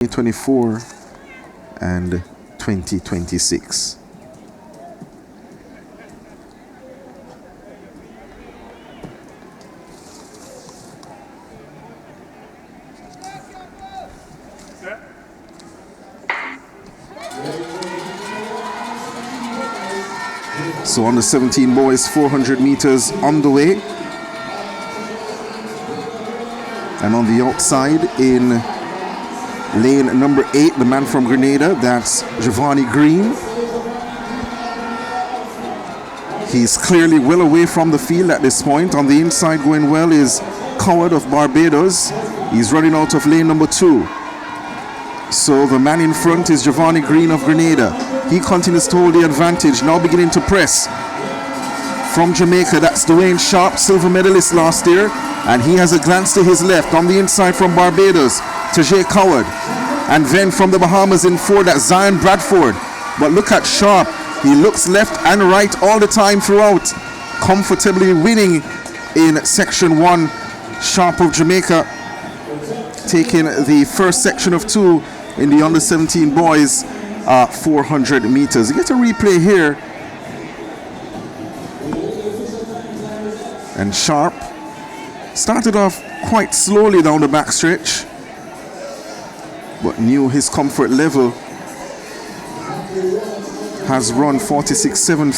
2024 and 2026. So on the 17 boys, 400 meters on the way. And on the outside in lane number 8, the man from Grenada, that's Diwayne Green. He's clearly well away from the field at this point. On the inside going well is Coward of Barbados. He's running out of lane number 2. So the man in front is Diwayne Green of Grenada. He continues to hold the advantage, now beginning to press. From Jamaica, that's Diwayne Sharpe, silver medalist last year. And he has a glance to his left. On the inside from Barbados, Tajay Coward. And then from the Bahamas in 4, that's Zion Bradford. But look at Sharpe. He looks left and right all the time throughout. Comfortably winning in section 1. Sharpe of Jamaica taking the first section of 2 in the under 17 boys 400 meters. You get a replay here. And Sharpe started off quite slowly down the backstretch, but knew his comfort level. Has run 46.7